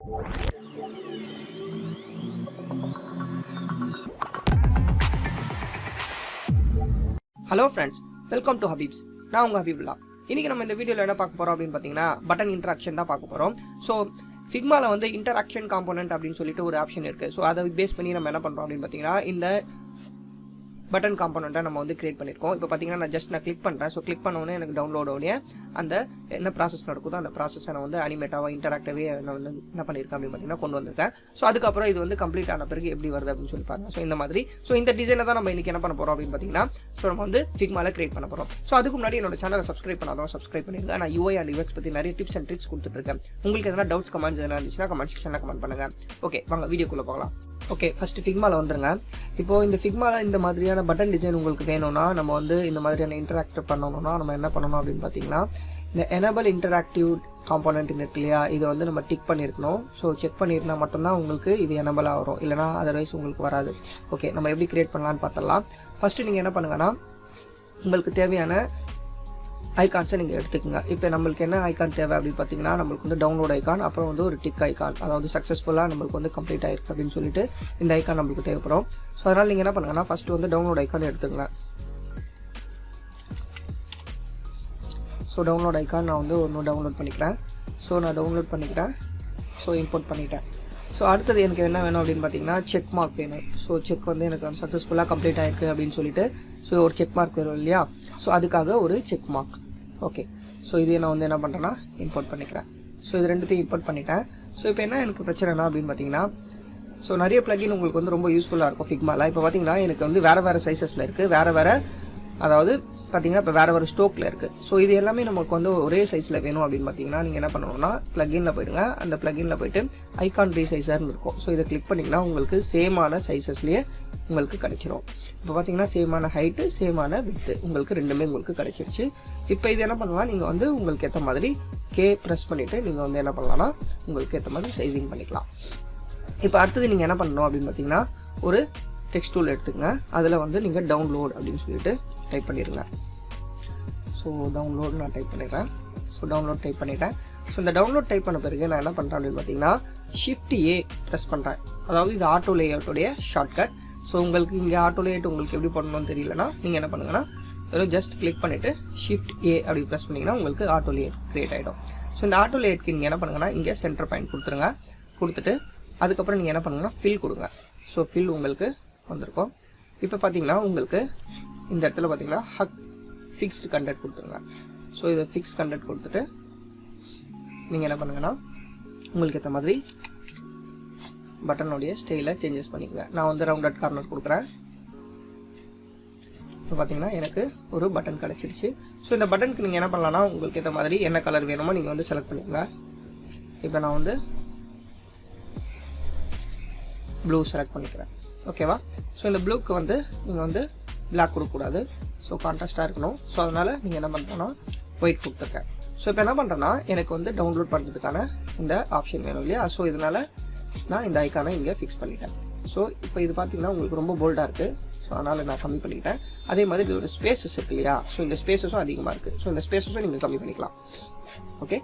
Hello friends, welcome to Habibs. நான் உங்க ஹபீபுல்லா. இன்னைக்கு நம்ம இந்த வீடியோல என்ன பார்க்க போறோம் அப்படின்னு பாத்தீங்கன்னா பட்டன் இன்டராக்ஷன் தான் பார்க்க போறோம். சோ Figmaல வந்து இன்டராக்ஷன் காம்போனன்ட் அப்படின்னு சொல்லிட்டு ஒரு ஆப்ஷன் இருக்கு. சோ அதை பேஸ் பண்ணி நம்ம என்ன பண்றோம் அப்படின்னு பாத்தீங்கன்னா இந்த பட்டன் காம்போனன்ட்டை நம்ம வந்து கிரியேட் பண்ணிருக்கோம். இப்போ பாத்தீங்கன்னா நான் கிளிக் பண்றேன். ஸோ கிளிக் பண்ண உடனே எனக்கு டவுன்லோட் உடனே அந்த என்ன ப்ராசஸ் நடக்குதோ அந்த ப்ராசஸை நான் வந்து அனிமேட்டாவா இன்டராக்டிவே நான் வந்து என்ன பண்ணிருக்கேன் அப்படின்னு பாத்தீங்கன்னா கொண்டு வந்திருக்கேன். ஸோ அதுக்கப்புறம் இது வந்து கம்ப்ளீட் ஆன பிறகு எப்படி வருது அப்படின்னு சொல்லி பாருங்க. ஸோ இந்த மாதிரி இந்த டிசைனை தான் நம்ம இன்னைக்கு என்ன பண்ண போறோம் அப்படின்னு பாத்தீங்கன்னா நம்ம வந்து Figmaல கிரியேட் பண்ண போறோம். ஸோ அதுக்கு முன்னாடி என்னோட சேனலை சப்ஸ்கிரைப் பண்ணாதவங்க சப்ஸ்கிரைப் பண்ணிருங்க. நான் UI and UX பத்தி நிறைய டிப்ஸ் அண்ட் ட்ரிக்ஸ் கொடுத்துட்டு இருக்கேன். உங்களுக்கு எதனா டவுட்ஸ் கமெண்ட்ஸ் எதனா இருந்துச்சுன்னா கமெண்ட் செக்ஷன்ல கமெண்ட் பண்ணுங்க. ஓகே, வாங்க வீடியோக்குள்ள போகலாம். ஓகே, ஃபர்ஸ்ட் Figmaல வந்துருங்க. இப்போ இந்த Figmaல இந்த மாதிரியான பட்டன் டிசைன் உங்களுக்கு வேணும்னா நம்ம வந்து இந்த மாதிரியான இன்டராக்ட் பண்ணணும்னா நம்ம என்ன பண்ணணும் அப்படின்னு பாத்தீங்கன்னா இந்த எனேபிள் இன்டராக்டிவ் காம்போனன்ட் இருக்கு இல்லையா, இதை வந்து நம்ம டிக் பண்ணிருக்கணும். ஸோ செக் பண்ணிருந்தா மட்டும்தான் உங்களுக்கு இது எனேபிளா வரும், இல்லைனா அதர்வைஸ் உங்களுக்கு வராது. ஓகே, நம்ம எப்படி கிரியேட் பண்ணலாம்னு பார்த்தலாம். ஃபர்ஸ்ட் நீங்க என்ன பண்ணுங்கன்னா உங்களுக்கு தேவையான ஐகான்ஸை நீங்கள் எடுத்துக்கோங்க. இப்போ நம்மளுக்கு என்ன ஐகான் தேவை அப்படின்னு பார்த்தீங்கன்னா நம்மளுக்கு வந்து டவுன்லோட் ஐகான், அப்புறம் வந்து ஒரு டிக் ஐகான், அதாவது சக்ஸஸ்ஃபுல்லாக நம்மளுக்கு வந்து கம்ப்ளீட் ஆயிருக்கு அப்படின்னு சொல்லிட்டு இந்த ஐகான் நம்மளுக்கு தேவைப்படும். ஸோ அதனால் நீங்கள் என்ன பண்ணுங்கன்னா ஃபர்ஸ்ட் வந்து டவுன்லோட் ஐகான் எடுத்துக்கங்க. ஸோ டவுன்லோட் ஐகான் நான் வந்து ஒன்று டவுன்லோட் பண்ணிக்கிறேன். ஸோ நான் டவுன்லோட் பண்ணிக்கிறேன். ஸோ இம்போர்ட் பண்ணிட்டேன். ஸோ அடுத்தது எனக்கு என்ன வேணும் அப்படின்னு பார்த்தீங்கன்னா செக் மார்க் வேணும். ஸோ செக் வந்து எனக்கு சக்ஸஸ்ஃபுல்லாக கம்ப்ளீட் ஆயிருக்கு அப்படின்னு சொல்லிட்டு ஸோ ஒரு செக் மார்க் வரும் இல்லையா, ஸோ அதுக்காக ஒரு செக் மார்க். ஓகே, ஸோ இதை நான் வந்து என்ன பண்ணுறேன்னா இம்போர்ட் பண்ணிக்கிறேன். ஸோ இது ரெண்டுத்தையும் இம்போர்ட் பண்ணிட்டேன். ஸோ இப்போ என்ன எனக்கு பிரச்சனைனா அப்படின்னு பார்த்தீங்கன்னா ஸோ நிறைய பிளகின் உங்களுக்கு வந்து ரொம்ப யூஸ்ஃபுல்லாக இருக்கும் Figmaல. இப்போ பார்த்தீங்கன்னா எனக்கு வந்து வேறு சைஸஸில் இருக்குது, வேறு அதாவது பார்த்தீங்கன்னா இப்போ வேறு ஸ்டோக்கில் இருக்குது. ஸோ இது எல்லாமே நமக்கு வந்து ஒரே சைஸில் வேணும் அப்படின்னு பார்த்தீங்கன்னா நீங்கள் என்ன பண்ணணும்னா பிளகின்ல போயிடுங்க. அந்த பிளகின்ல போயிட்டு ஐகான் ரீசைசர்னு இருக்கும். ஸோ இதை கிளிக் பண்ணிங்கன்னா உங்களுக்கு சேமான சைஸஸ்லேயே உங்களுக்கு கிடைச்சிரும். இப்போ பார்த்தீங்கன்னா சேமான ஹைட்டு சேமான வித்து உங்களுக்கு ரெண்டுமே உங்களுக்கு கிடைச்சிருச்சு. இப்போ இது என்ன பண்ணலாம், நீங்கள் வந்து உங்களுக்கு ஏற்ற மாதிரி ப்ரெஸ் பண்ணிவிட்டு நீங்கள் வந்து என்ன பண்ணலாம்னா உங்களுக்கு ஏற்ற மாதிரி சைசிங் பண்ணிக்கலாம். இப்போ அடுத்தது நீங்கள் என்ன பண்ணணும் அப்படின்னு பார்த்தீங்கன்னா ஒரு டெக்ஸ்ட் டூல் எடுத்துக்கங்க. அதில் வந்து நீங்கள் டவுன்லோட் அப்படின்னு சொல்லிட்டு டைப் பண்ணிடுங்க. ஸோ டவுன்லோட் நான் டைப் பண்ணிடுறேன். ஸோ டவுன்லோட் டைப் பண்ணிட்டேன். ஸோ இந்த டவுன்லோட் டைப் பண்ண பிறகு நான் என்ன பண்ணுறேன் அப்படின்னு பார்த்தீங்கன்னா Shift A ப்ரெஸ் பண்ணுறேன். அதாவது இது ஆட்டோ லேஅவுட்டோடைய ஷார்ட்கட். ஸோ உங்களுக்கு இங்கே ஆட்டோ லேஅவுட் உங்களுக்கு எப்படி பண்ணணும்னு தெரியலனா நீங்கள் என்ன பண்ணுங்கன்னா வெறும் ஜஸ்ட் கிளிக் பண்ணிவிட்டு Shift A அப்படி ப்ரெஸ் பண்ணிங்கன்னா உங்களுக்கு ஆட்டோ லேஅவுட் கிரியேட் ஆகிடும். ஸோ இந்த ஆட்டோ லேஅவுட்க்கு நீங்கள் என்ன பண்ணுங்கன்னா இங்கே சென்டர் பாயிண்ட் கொடுத்துருங்க. கொடுத்துட்டு அதுக்கப்புறம் நீங்கள் என்ன பண்ணுங்கன்னா ஃபில் கொடுங்க. ஸோ ஃபில் உங்களுக்கு வந்திருக்கும். இப்போ பார்த்தீங்கன்னா உங்களுக்கு இந்த இடத்துல பார்த்தீங்கன்னா ஃபிக்ஸ்டு கண்டென்ட் கொடுத்துருங்க. ஸோ இதை ஃபிக்ஸ் கண்டென்ட் கொடுத்துட்டு நீங்கள் என்ன பண்ணுங்கன்னா உங்களுக்கு ஏற்ற மாதிரி பட்டனுடைய ஸ்டைலை சேஞ்சஸ் பண்ணிக்கங்க. நான் வந்து ரவுண்டட் கார்னர் கொடுக்குறேன். இப்போ பார்த்தீங்கன்னா எனக்கு ஒரு பட்டன் கிடச்சிருச்சு. ஸோ இந்த பட்டனுக்கு நீங்கள் என்ன பண்ணலாம்னா உங்களுக்கு ஏற்ற மாதிரி என்ன கலர் வேணுமோ நீங்கள் வந்து செலக்ட் பண்ணிக்கங்க. இப்போ நான் வந்து ப்ளூ செலக்ட் பண்ணிக்கிறேன். ஓகேவா? ஸோ இந்த ப்ளூக்கு வந்து நீங்கள் வந்து பிளாக் கொடுக்கக்கூடாது. ஸோ கான்ட்ராஸ்டாக இருக்கணும். ஸோ அதனால் நீங்கள் என்ன பண்ணுறோன்னா ஒயிட் கொடுத்துருக்கேன். ஸோ இப்போ என்ன பண்ணுறேன்னா எனக்கு வந்து டவுன்லோட் பண்ணுறதுக்கான இந்த ஆப்ஷன் வேணும் இல்லையா, ஸோ இதனால் நான் இந்த ஐக்கானை இங்கே ஃபிக்ஸ் பண்ணிட்டேன். ஸோ இப்போ இது பார்த்தீங்கன்னா உங்களுக்கு ரொம்ப போல்டாக இருக்குது. ஸோ அதனால் நான் கம்மி பண்ணிக்கிட்டேன். அதே மாதிரி இதோட ஸ்பேசஸ் இருக்கு இல்லையா, ஸோ இந்த ஸ்பேசஸும் அதிகமாக இருக்குது. ஸோ இந்த ஸ்பேசஸும் நீங்கள் கம்மி பண்ணிக்கலாம். ஓகே,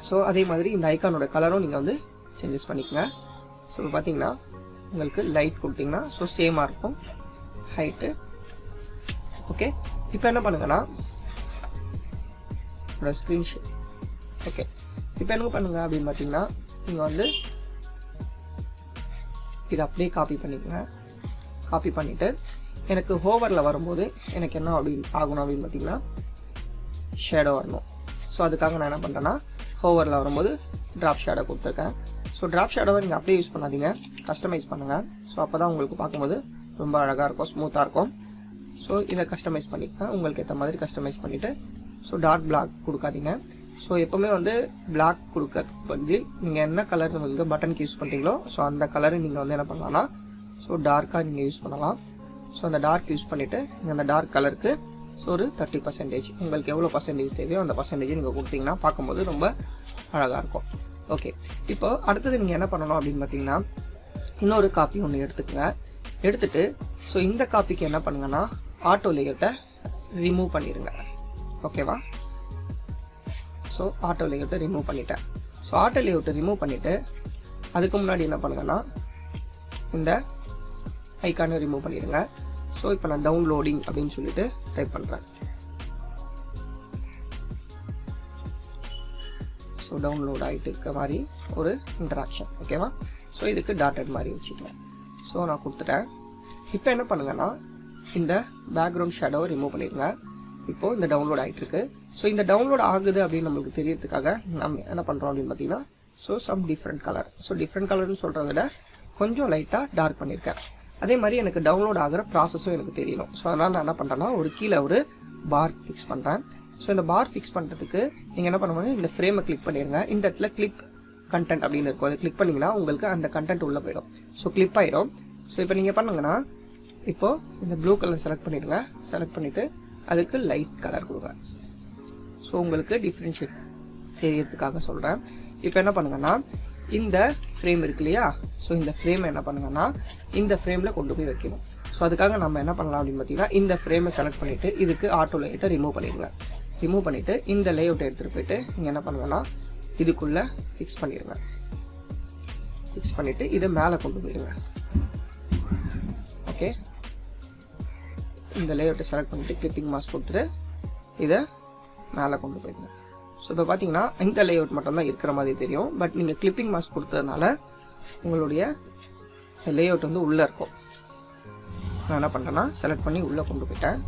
ஸோ அதே மாதிரி இந்த ஐக்கானோட கலரும் நீங்கள் வந்து சேஞ்சஸ் பண்ணிக்கங்க. ஸோ இப்போ பார்த்தீங்கன்னா உங்களுக்கு லைட் கொடுத்தீங்கன்னா ஸோ சேமாக இருக்கும் ஹைட்டு. ஓகே, இப்போ என்ன பண்ணுங்கன்னா ஒரு ஸ்க்ரீன்ஷாட். ஓகே, இப்போ என்ன பண்ணுங்க அப்படின்னு பார்த்தீங்கன்னா நீங்கள் வந்து இதை அப்படியே காப்பி பண்ணிக்கங்க. காப்பி பண்ணிவிட்டு எனக்கு ஹோவரில் வரும்போது எனக்கு என்ன ஆகணும் அப்படின்னு பார்த்தீங்கன்னா ஷேடோ வரணும். ஸோ அதுக்காக நான் என்ன பண்ணுறேன்னா ஹோவரில் வரும்போது ட்ராப் ஷேடோ கொடுத்துருக்கேன். ஸோ ட்ராப் ஷேடோவை நீங்கள் அப்படியே யூஸ் பண்ணாதீங்க, கஸ்டமைஸ் பண்ணுங்கள். ஸோ அப்போ தான் உங்களுக்கு பார்க்கும்போது ரொம்ப அழகாக இருக்கும், ஸ்மூத்தாக இருக்கும். ஸோ இதை கஸ்டமைஸ் பண்ணிக்கேன், உங்களுக்கு ஏற்ற மாதிரி கஸ்டமைஸ் பண்ணிவிட்டு ஸோ டார்க் பிளாக் கொடுக்காதீங்க. ஸோ எப்போவுமே வந்து பிளாக் கொடுக்கறதுக்கு வந்து நீங்கள் என்ன கலர் வந்து பட்டனுக்கு யூஸ் பண்ணுறீங்களோ ஸோ அந்த கலரை நீங்கள் வந்து என்ன பண்ணலாம்னா ஸோ டார்க்காக நீங்கள் யூஸ் பண்ணலாம். ஸோ அந்த டார்க் யூஸ் பண்ணிவிட்டு நீங்கள் அந்த டார்க் கலருக்கு ஸோ ஒரு 30% உங்களுக்கு எவ்வளோ பர்சன்டேஜ் தேவையோ அந்த பர்சன்டேஜ் நீங்கள் கொடுத்தீங்கன்னா பார்க்கும்போது ரொம்ப அழகாக இருக்கும். ஓகே, இப்போ அடுத்தது நீங்கள் என்ன பண்ணணும் அப்படின்னு பார்த்தீங்கன்னா இன்னொரு காப்பி ஒன்று எடுத்துக்கங்க. எடுத்துட்டு ஸோ இந்த காப்பிக்கு என்ன பண்ணுங்கன்னா ஆட்டோ லேஅவுட்டை ரிமூவ் பண்ணிடுங்க. ஓகேவா? ஸோ ஆட்டோ லேஅவுட்டை ரிமூவ் பண்ணிட்டேன். ஸோ ஆட்டோ லேஅவுட்டை ரிமூவ் பண்ணிவிட்டு அதுக்கு முன்னாடி என்ன பண்ணுங்கன்னா இந்த ஐக்கானை ரிமூவ் பண்ணிடுங்க. ஸோ இப்போ நான் டவுன்லோடிங் அப்படின்னு சொல்லிட்டு டைப் பண்ணுறேன். ஸோ டவுன்லோட் ஆகிட்டு இருக்க மாதிரி ஒரு இன்ட்ராக்ஷன். ஓகேவா? ஸோ இதுக்கு டாட்டட் மாதிரி வச்சுக்கலாம். ஸோ நான் கொடுத்துட்டேன். இப்போ என்ன பண்ணுங்கன்னா இந்த பேக்ரவுண்ட் ஷேடோவை ரிமூவ் பண்ணிடுங்க. இப்போது இந்த டவுன்லோட் ஆகிட்டு இருக்கு. ஸோ இந்த டவுன்லோட் ஆகுது அப்படின்னு நம்மளுக்கு தெரியறதுக்காக நம்ம என்ன பண்ணுறோம் அப்படின்னு பார்த்தீங்கன்னா some different colour. So different கலர்னு சொல்கிறத விட கொஞ்சம் லைட்டாக டார்க் பண்ணியிருக்கேன். அதே மாதிரி எனக்கு டவுன்லோட் ஆகிற ப்ராசஸும் எனக்கு தெரியணும். ஸோ அதனால் நான் என்ன பண்ணுறேன்னா கீழே ஒரு பார் ஃபிக்ஸ் பண்ணுறேன். ஸோ இந்த பார் ஃபிக்ஸ் பண்ணுறதுக்கு நீங்கள் என்ன பண்ணுவாங்க, இந்த ஃப்ரேமை கிளிக் பண்ணிடுங்க. இந்த இடத்துல கிளிப் கண்டென்ட் அப்படின்னு இருக்கும். அதை கிளிக் பண்ணிங்கன்னா உங்களுக்கு அந்த கண்டென்ட் உள்ளே போயிடும். ஸோ கிளிப் ஆகிடும். ஸோ இப்போ நீங்கள் பண்ணுங்கன்னா இப்போது இந்த ப்ளூ கலர் செலக்ட் பண்ணிடுங்க. செலக்ட் பண்ணிவிட்டு அதுக்கு லைட் கலர் கொடுங்க. ஸோ உங்களுக்கு டிஃப்ரென்ஷியேட் தெரியறதுக்காக சொல்கிறேன். இப்போ என்ன பண்ணுங்கன்னா இந்த ஃப்ரேம் இருக்கு இல்லையா, ஸோ இந்த ஃப்ரேமை என்ன பண்ணுங்கன்னா இந்த ஃப்ரேமில் கொண்டு போய் வைக்கணும். ஸோ அதுக்காக நம்ம என்ன பண்ணலாம் அப்படின்னு பார்த்தீங்கன்னா இந்த ஃப்ரேமை செலக்ட் பண்ணிவிட்டு இதுக்கு ஆட்டோ லேஅவுட்டை ரிமூவ் பண்ணிடுங்க. ரிமூவ் பண்ணிவிட்டு இந்த லேஅவுட்டை எடுத்துகிட்டு போயிட்டு நீங்கள் என்ன பண்ணுங்கன்னா இதுக்குள்ளே ஃபிக்ஸ் பண்ணிடுங்க. ஃபிக்ஸ் பண்ணிவிட்டு இதை மேலே கொண்டு போயிடுங்க. ஓகே, இந்த லேஅவுட்டை செலக்ட் பண்ணிவிட்டு கிளிப்பிங் மாஸ்க் கொடுத்துட்டு இதை மேலே கொண்டு போயிடுங்க. ஸோ இப்போ பார்த்தீங்கன்னா இந்த லேஅவுட் மட்டும்தான் இருக்கிற மாதிரி தெரியும். பட் நீங்கள் கிளிப்பிங் மாஸ்க் கொடுத்ததுனால உங்களுடைய லேஅவுட் வந்து உள்ளே இருக்கும். நான் என்ன பண்ணுறேன்னா செலக்ட் பண்ணி உள்ளே கொண்டு போயிட்டேன்.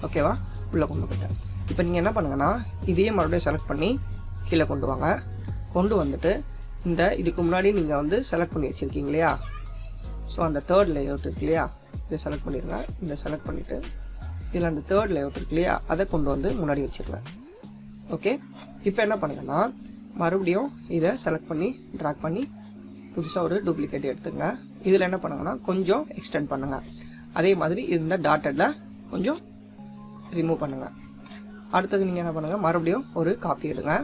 ஓகேவா? உள்ளே கொண்டு போயிட்டேன். இப்போ நீங்கள் என்ன பண்ணுங்கன்னா இதையே மறுபடியும் செலக்ட் பண்ணி கீழே கொண்டு வாங்க. கொண்டு வந்துட்டு இதுக்கு முன்னாடி நீங்கள் வந்து செலக்ட் பண்ணி வச்சுருக்கீங்க இல்லையா, ஸோ அந்த தேர்ட் லேஅவுட் இருக்கு இல்லையா, இதை செலக்ட் பண்ணிடுங்க. இதை செலக்ட் பண்ணிவிட்டு இதில் அந்த தேர்ட் லேஅவுட் இருக்கு இல்லையா, அதை கொண்டு வந்து முன்னாடி வச்சுருங்க. ஓகே, இப்போ என்ன பண்ணுங்கன்னா மறுபடியும் இதை செலக்ட் பண்ணி ட்ராக் பண்ணி புதுசாக ஒரு டூப்ளிகேட் எடுத்துங்க. இதில் என்ன பண்ணுங்கன்னா கொஞ்சம் எக்ஸ்டெண்ட் பண்ணுங்கள். அதே மாதிரி இந்த டாட்டடில் கொஞ்சம் ரிமூவ் பண்ணுங்கள். அடுத்தது நீங்கள் என்ன பண்ணுங்கள், மறுபடியும் ஒரு காப்பி எடுங்க.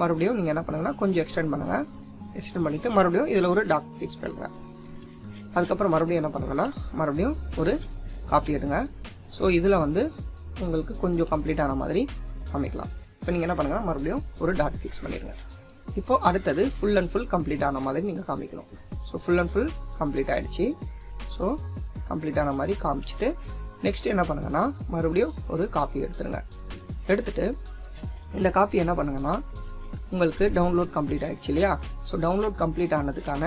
மறுபடியும் நீங்கள் என்ன பண்ணுங்கன்னா கொஞ்சம் எக்ஸ்டெண்ட் பண்ணுங்கள். எக்ஸ்டெண்ட் பண்ணிவிட்டு மறுபடியும் இதில் ஒரு டாட் ஃபிக்ஸ் பண்ணுங்கள். அதுக்கப்புறம் மறுபடியும் என்ன பண்ணுங்கன்னா மறுபடியும் ஒரு காப்பி எடுங்க. ஸோ இதில் வந்து உங்களுக்கு கொஞ்சம் கம்ப்ளீட் ஆன மாதிரி அமைக்கலாம். இப்போ நீங்கள் என்ன பண்ணுங்கன்னா மறுபடியும் ஒரு டாட் ஃபிக்ஸ் பண்ணிடுங்க. இப்போது அடுத்தது ஃபுல் அண்ட் ஃபுல் கம்ப்ளீட் ஆன மாதிரி நீங்கள் காமிக்கணும். So full and full complete ஆகிடுச்சு. ஸோ கம்ப்ளீட் ஆன மாதிரி காமிச்சிட்டு நெக்ஸ்ட் என்ன பண்ணுங்கன்னா மறுபடியும் ஒரு காப்பி எடுத்துருங்க. எடுத்துகிட்டு இந்த காப்பி என்ன பண்ணுங்கன்னா உங்களுக்கு டவுன்லோட் கம்ப்ளீட் ஆகிடுச்சு இல்லையா, ஸோ டவுன்லோட் கம்ப்ளீட் ஆனதுக்கான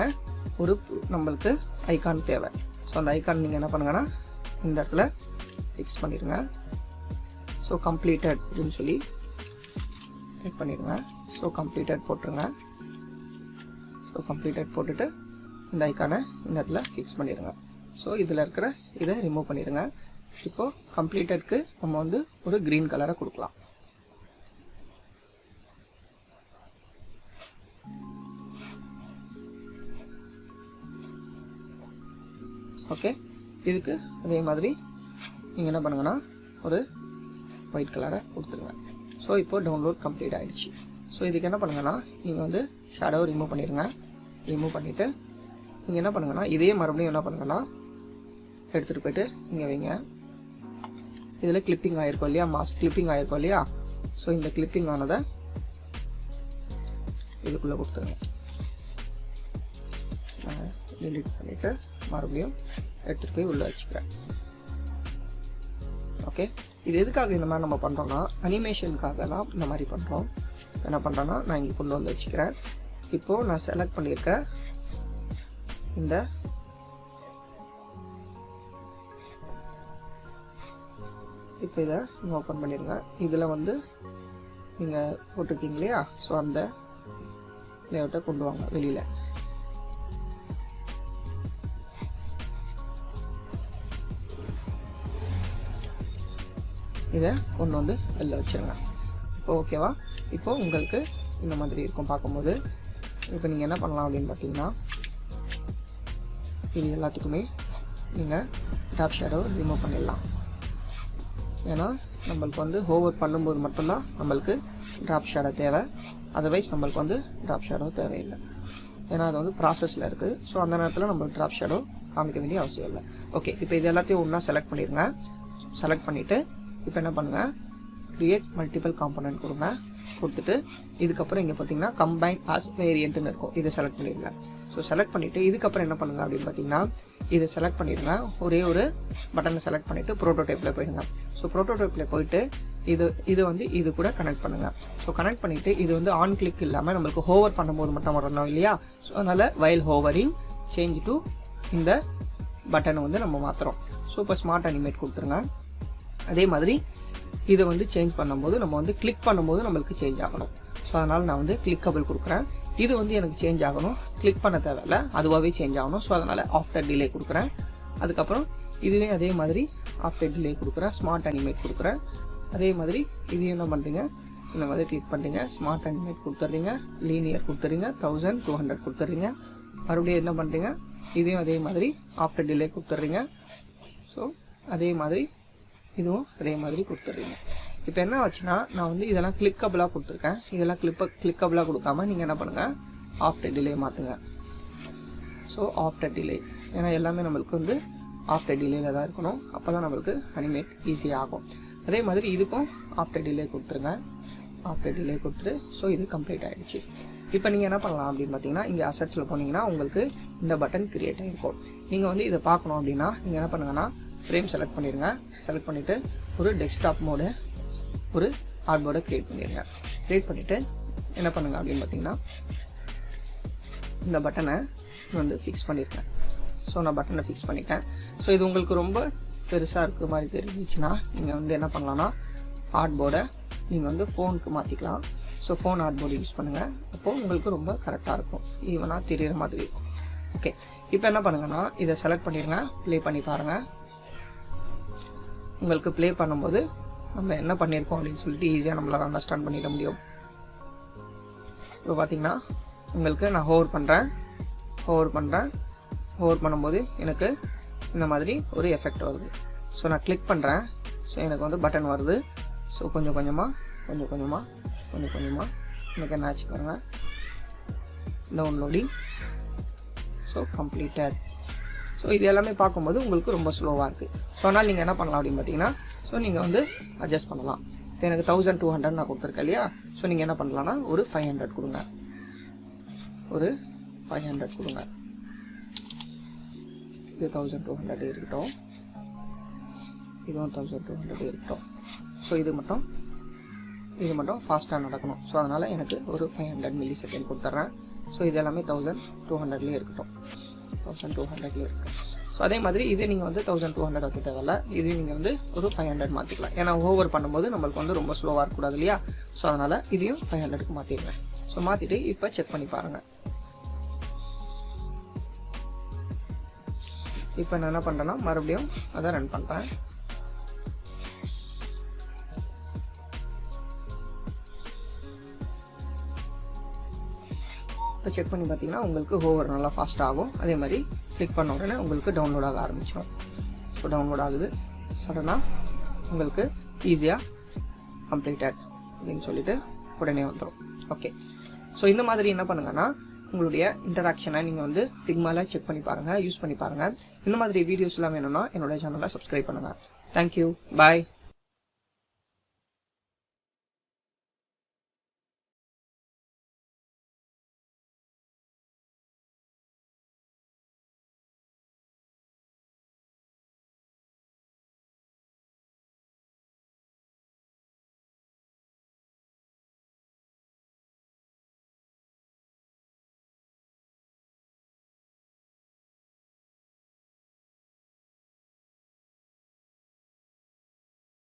ஒரு நம்மளுக்கு ஐக்கான் தேவை. ஸோ அந்த ஐக்கான் நீங்கள் என்ன பண்ணுங்கன்னா இந்த இடத்துல ஃபிக்ஸ் பண்ணிடுங்க. ஸோ கம்ப்ளீட்டட் அப்படின்னு சொல்லி கிளிக் பண்ணிடுங்க. ஸோ கம்ப்ளீட்டட் போட்டுருங்க. ஸோ கம்ப்ளீட்டட் போட்டுட்டு இந்த ஐக்கானை இந்த இடத்துல ஃபிக்ஸ் பண்ணிடுங்க. ஸோ இதில் இருக்கிற இதை ரிமூவ் பண்ணிடுங்க. இப்போது கம்ப்ளீட்டட்க்கு நம்ம வந்து ஒரு க்ரீன் கலரை கொடுக்கலாம். ஓகே, இதுக்கு அதே மாதிரி நீங்கள் என்ன பண்ணுங்கன்னா ஒரு ஒயிட் கலரை கொடுத்துருங்க. ஸோ இப்போது டவுன்லோட் கம்ப்ளீட் ஆகிடுச்சு. ஸோ இதுக்கு என்ன பண்ணுங்கன்னா நீங்கள் வந்து ஷேடோவை ரிமூவ் பண்ணிடுங்க. ரிமூவ் பண்ணிவிட்டு நீங்கள் என்ன பண்ணுங்கன்னா இதே மறுபடியும் என்ன பண்ணுங்கன்னா எடுத்துகிட்டு போய்ட்டு இங்கே வைங்க. இதில் கிளிப்பிங் ஆகிருக்கும் இல்லையா, மாஸ்க் கிளிப்பிங் ஆகிருக்கும் இல்லையா, ஸோ இந்த கிளிப்பிங் ஆனதை இதுக்குள்ளே கொடுத்துருங்க. டெலிட் பண்ணிவிட்டு மறுபடியும் எடுத்துகிட்டு போய் உள்ளே வச்சுக்கிறேன். ஓகே, இது எதுக்காக இந்த மாதிரி நம்ம பண்ணுறோன்னா அனிமேஷனுக்காகலாம் இந்த மாதிரி பண்ணுறோம். என்ன பண்ணுறேன்னா நான் இங்கே கொண்டு வந்து வச்சுக்கிறேன். இப்போது நான் செலக்ட் பண்ணியிருக்க இந்த இப்போ இதை நீங்கள் ஓப்பன் பண்ணிடுங்க. இதில் வந்து நீங்கள் போட்டிருக்கீங்க இல்லையா, ஸோ அந்த லேஅவுட்டை கொண்டு வாங்க வெளியில். இதை கொண்டு வந்து வெளில வச்சுருங்க. இப்போ ஓகேவா? இப்போ உங்களுக்கு இந்த மாதிரி இருக்கும் பார்க்கும்போது. இப்போ நீங்கள் என்ன பண்ணலாம் அப்படின்னு பார்த்தீங்கன்னா இது எல்லாத்துக்குமே நீங்கள் டாப் ஷேடோ ரிமூவ் பண்ணிடலாம். ஏன்னா நம்மளுக்கு வந்து ஹோவர் பண்ணும்போது மட்டும்தான் நம்மளுக்கு ட்ராப் ஷேடோ தேவை. அதர்வைஸ் நம்மளுக்கு வந்து ட்ராப் ஷேடோ தேவையில்லை. ஏன்னா அது வந்து ப்ராசஸில் இருக்குது. ஸோ அந்த நேரத்தில் நம்மளுக்கு ட்ராப் ஷேடோ காமிக்க வேண்டிய அவசியம் இல்லை. ஓகே, இப்போ இது எல்லாத்தையும் ஒன்றா செலக்ட் பண்ணிடுங்க. செலக்ட் பண்ணிவிட்டு இப்போ என்ன பண்ணுங்கள், கிரியேட் மல்டிபிள் காம்பனன்ட் கொடுங்க. கொடுத்துட்டு இதுக்கப்புறம் இங்கே பார்த்தீங்கன்னா கம்பைன் ஆஸ் வேரியண்ட்னு இருக்கும், இதை செலக்ட் பண்ணிடுங்க. ஸோ செலக்ட் பண்ணிவிட்டு இதுக்கப்புறம் என்ன பண்ணுங்கள் அப்படின்னு பார்த்தீங்கன்னா, இதை செலக்ட் பண்ணிடுங்க. ஒரே ஒரு பட்டனை செலக்ட் பண்ணிவிட்டு ப்ரோட்டோடைப்பில் போயிடுங்க. ஸோ ப்ரோட்டோடைப்பில் போயிட்டு இது வந்து இது கூட கனெக்ட் பண்ணுங்கள். ஸோ கனெக்ட் பண்ணிவிட்டு இது வந்து ஆன் கிளிக் இல்லாமல் நம்மளுக்கு ஹோவர் பண்ணும்போது மட்டும் வரணும் இல்லையா? ஸோ அதனால் வைல் ஹோவரிங் சேஞ்ச் டு இந்த பட்டனை வந்து நம்ம மாற்றுறோம். ஸோ இப்போ ஸ்மார்ட் அனிமேட் கொடுத்துருங்க. அதே மாதிரி இதை வந்து சேஞ்ச் பண்ணும்போது நம்ம வந்து கிளிக் பண்ணும்போது நம்மளுக்கு சேஞ்ச் ஆகணும். ஸோ அதனால் நான் வந்து கிளிக்கபிள் கொடுக்குறேன். இது வந்து எனக்கு சேஞ்ச் ஆகணும், கிளிக் பண்ண தேவையில்ல, அதுவாகவே சேஞ்ச் ஆகணும். ஸோ அதனால் ஆஃப்டர் டிலே கொடுக்குறேன். அதுக்கப்புறம் இதுவே அதே மாதிரி ஆஃப்டர் டிலே கொடுக்குறேன், ஸ்மார்ட் அனிமேட் கொடுக்குறேன். அதே மாதிரி இதையும் என்ன பண்ணுறீங்க, இந்த மாதிரி கிளிக் பண்ணுறீங்க, ஸ்மார்ட் அனிமேட் கொடுத்துட்றீங்க, லீனியர் கொடுத்துறீங்க, 1200 கொடுத்துட்றீங்க. மறுபடியும் என்ன பண்ணுறீங்க, இதையும் அதே மாதிரி ஆஃப்டர் டிலே கொடுத்துட்றீங்க. ஸோ அதே மாதிரி இதுவும் அதே மாதிரி கொடுத்துட்றீங்க. இப்போ என்ன ஆச்சுன்னா, நான் வந்து இதெல்லாம் கிளிக்கபிளாக கொடுத்துருக்கேன். இதெல்லாம் கிளிக்கபிளாக கொடுக்காம நீங்கள் என்ன பண்ணுங்கள், ஆஃப்டர் டிலே மாற்றுங்க. ஸோ ஆஃப்டர் டிலே, ஏன்னா எல்லாமே நம்மளுக்கு வந்து ஆஃப்டர் டிலேயில் தான் இருக்கணும். அப்போ தான் நம்மளுக்கு அனிமேட் ஈஸியாக ஆகும். அதே மாதிரி இதுக்கும் ஆஃப்டர் டிலே கொடுத்துருங்க. ஆஃப்டர் டிலே கொடுத்துட்டு ஸோ இது கம்ப்ளீட் ஆகிடுச்சு. இப்போ நீங்கள் என்ன பண்ணலாம் அப்படின்னு பார்த்தீங்கன்னா, இங்கே அசட்ஸில் போனீங்கன்னா உங்களுக்கு இந்த பட்டன் கிரியேட் ஆகிருக்கும். நீங்கள் வந்து இதை பார்க்கணும் அப்படின்னா நீங்கள் என்ன பண்ணுங்கன்னா, ஃப்ரேம் செலக்ட் பண்ணிடுங்க. செலக்ட் பண்ணிவிட்டு ஒரு டெஸ்க்டாப் மோடு, ஒரு ஆர்ட்போர்டை க்ரியேட் பண்ணிடுங்க. க்ரியேட் பண்ணிவிட்டு என்ன பண்ணுங்க அப்படின்னு பார்த்தீங்கன்னா, இந்த பட்டனை வந்து ஃபிக்ஸ் பண்ணியிருக்கேன். ஸோ நான் பட்டனை ஃபிக்ஸ் பண்ணிட்டேன். ஸோ இது உங்களுக்கு ரொம்ப பெருசாக இருக்கிற மாதிரி தெரிஞ்சிச்சுன்னா நீங்கள் வந்து என்ன பண்ணலான்னா, ஆர்ட்போர்டை நீங்கள் வந்து ஃபோனுக்கு மாற்றிக்கலாம். ஸோ ஃபோன் ஆர்ட்போர்டு யூஸ் பண்ணுங்கள். அப்போது உங்களுக்கு ரொம்ப கரெக்டாக இருக்கும், ஈவனாக தெரிகிற மாதிரி இருக்கும். ஓகே, இப்போ என்ன பண்ணுங்கன்னா, இதை செலக்ட் பண்ணிடுங்க, ப்ளே பண்ணி பாருங்கள். உங்களுக்கு ப்ளே பண்ணும்போது நம்ம என்ன பண்ணியிருக்கோம் அப்படின்னு சொல்லிட்டு ஈஸியாக நம்மளால் அண்டர்ஸ்டாண்ட் பண்ணிட முடியும். இப்போ பார்த்தீங்கன்னா உங்களுக்கு நான் ஹோவர் பண்ணும்போது எனக்கு இந்த மாதிரி ஒரு எஃபெக்ட் வருது. ஸோ நான் கிளிக் பண்ணுறேன். ஸோ எனக்கு வந்து பட்டன் வருது. ஸோ கொஞ்சம் கொஞ்சமாக எனக்கு என்ன ஆச்சு பாருங்க, டவுன்லோடிங். So completed. ஸோ இது எல்லாமே பார்க்கும்போது உங்களுக்கு ரொம்ப ஸ்லோவாக இருக்குது. ஸோ அதனால் நீங்கள் என்ன பண்ணலாம் அப்படின்னு பார்த்தீங்கன்னா, ஸோ நீங்கள் வந்து அட்ஜஸ்ட் பண்ணலாம். இப்போ எனக்கு 1200 நான் கொடுத்துருக்கேன் இல்லையா? ஸோ நீங்கள் என்ன பண்ணலான்னா ஒரு 500 கொடுங்க. ஒரு 500 கொடுங்க. இது 1200 இருக்கட்டும், இதுவும் 1200 இருக்கட்டும். ஸோ இது மட்டும் ஃபாஸ்ட்டாக நடக்கணும். ஸோ அதனால் எனக்கு ஒரு 500 மில்லி செகண்ட் கொடுத்துட்றேன். ஸோ இது எல்லாமே 1200லேயே இருக்கட்டும், 1200லேயே இருக்கட்டும். ஸோ அதே மாதிரி இதே நீங்கள் வந்து 1200 வைக்க தேவையில்ல, இது நீங்கள் வந்து ஒரு 500 மாற்றிக்கலாம். ஏன்னா ஓவர் பண்ணும்போது நம்மளுக்கு வந்து ரொம்ப ஸ்லோவாக இருக்கக்கூடாது இல்லையா? ஸோ அதனால் இதையும் 500க்கு மாற்றிடுங்க. ஸோ மாற்றிட்டு இப்போ செக் பண்ணி பாருங்கள். இப்போ நான் என்ன பண்ணுறேன்னா, மறுபடியும் அதை ரன் பண்ணுறேன். இப்போ செக் பண்ணி பார்த்தீங்கன்னா உங்களுக்கு ஹோவர் நல்லா ஃபாஸ்ட் ஆகும். அதே மாதிரி கிளிக் பண்ண உடனே உங்களுக்கு டவுன்லோட் ஆக ஆரம்பிச்சிடும். ஸோ டவுன்லோட் ஆகுது, சடனாக உங்களுக்கு ஈஸியாக கம்ப்ளீட்டட் அப்படின்னு சொல்லிட்டு உடனே வந்துடும். ஓகே, ஸோ இந்த மாதிரி என்ன பண்ணுங்கன்னா, உங்களுடைய இன்டராக்ஷனை நீங்கள் வந்து ஃபிக்மால செக் பண்ணி பாருங்கள், யூஸ் பண்ணி பாருங்கள். இந்த மாதிரி வீடியோஸ்லாம் வேணும்னா என்னோட சேனலை சப்ஸ்கிரைப் பண்ணுங்கள். தேங்க்யூ, பாய்.